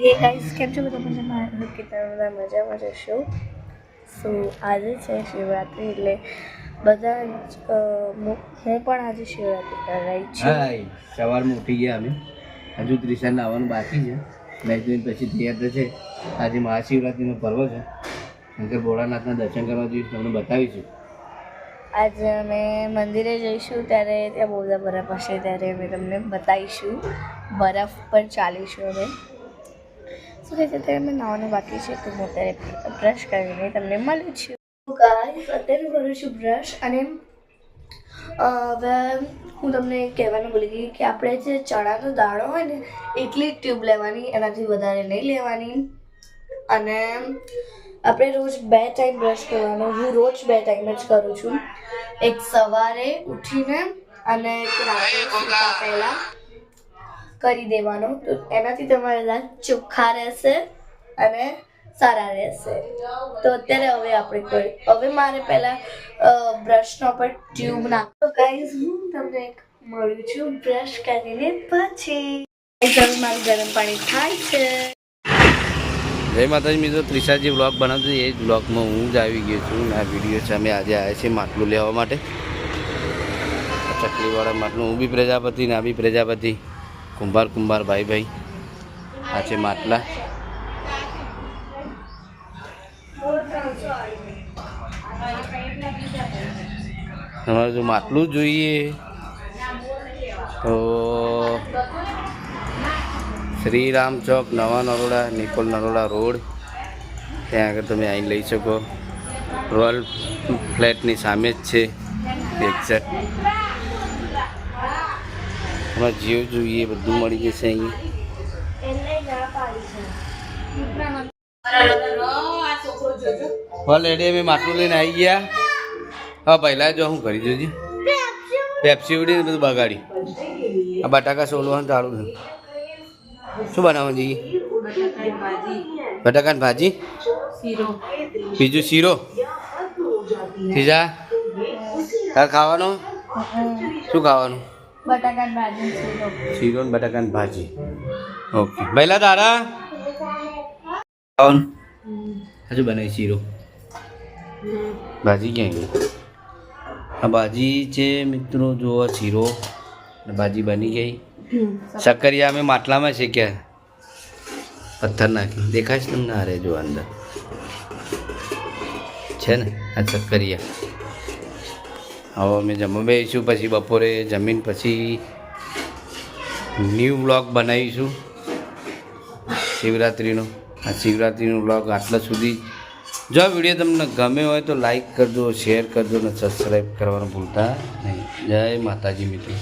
હે ગાઈસ, કેમ છો બધા? મજામાં કે તમે બધા મજામાં જશો? સો આજે છે શિવરાત્રિ, એટલે બધા હું પણ આજે શિવરાત્રિ કરાવી છું. હા, સવારમાં ઉઠી ગયા અમે. હજુ ત્રિશાને આવવાનું બાકી છે. મેં પછી તૈયાર થશે. આજે મહાશિવરાત્રિનો પર્વ છે. શંકર ભોળાનાથના દર્શન કરવા જઈશું, તમને બતાવીશું. આજે અમે મંદિરે જઈશું, ત્યારે ત્યાં બહુ બધા બરફ હશે, ત્યારે અમે તમને બતાવીશું. બરફ પર ચાલીશું અમે. શું કહે છે? અત્યારે અમે નાવાનું બાકી છે, તો હું અત્યારે બ્રશ કરીને તમને મળું છું. ગાઈસ, અત્યારે કરું છું બ્રશ, અને હવે હું તમને કહેવાનું ભૂલી ગઈ કે આપણે જે ચણાનો દાણો હોય ને એટલી જ ટ્યુબ લેવાની, એનાથી વધારે નહીં લેવાની. અને આપણે રોજ 2 ટાઈમ બ્રશ કરવાનો. હું રોજ 2 ટાઈમ જ કરું છું, એક સવારે ઉઠીને અને એક રાત્રે સૂતા પહેલાં કરી દેવાનો. તો એનાથી તમારા દાંત ચોખ્ખા રહેશે અને સારા રહેશે. તો અત્યારે હવે આપણે હવે મારે પહેલાં બ્રશનો પર ટ્યુબ નાખો. ગાઈઝ, હું તમને મળું છું બ્રશ કરીને પછી. હવે મારું ગરમ પાણી થાય છે. જય માતાજી મિત્રો, ત્રિશાજી વ્લોગ બનાવતો એ જ વ્લોગમાં હું જ આવી ગયો છું. આ વિડીયો છે, અમે આજે આવ્યા છીએ માટલું લેવા માટે. ચકલીવાળા માટલું. હું બી પ્રજાપતિ ને આ બી પ્રજાપતિ. કુંભાર ભાઈ. આ છે માટલા. તમારે જો માટલું જોઈએ તો શ્રીરામ ચોક, નવા નરોડા, નિકોલ નરોડા રોડ, ત્યાં આગળ તમે આવીને લઈ શકો. રોયલ ફ્લેટની સામે જ છે એક્ઝેક્ટ. તમારે જેવું જોઈએ બધું મળી જશે અહીંયા. ઓલરેડી અમે માટલું લઈને આવી ગયા. હા, પહેલાં જો હું કરી જોજી. પેપ્સી ઉડીને બધું બગાડી. આ બટાકા સોલવાનું ચાલુ છે. શું બનાવવાનું જઈએ? બટાકાની ભાજી, બીજું શીરો. સીધા તાર ખાવાનું? શું ખાવાનું? બટાકાની ભાજી, શીરો ને બટાકાની ભાજી. ઓકે પહેલાં તારા ખાવાનું હજુ બનાવી શીરો. ભાજી ક્યાં ગઈ? આ ભાજી છે મિત્રો, જુઓ શીરો ભાજી બની ગઈ. શક્કરિયા અમે માટલામાં શેક્યા, પથ્થર નાખી. દેખાય છે તમને? અરે જો અંદર છે ને આ શક્કરિયા. હવે અમે જમવા બેસીશું, પછી બપોરે જમીન પછી ન્યૂ વ્લોગ બનાવીશું શિવરાત્રિનો. આ શિવરાત્રિનો વ્લોગ આટલા સુધી. જો આ વિડીયો તમને ગમે હોય તો લાઈક કરજો, શેર કરજો અને સબસ્ક્રાઈબ કરવાનું ભૂલતા નહીં. જય માતાજી મિત્રો.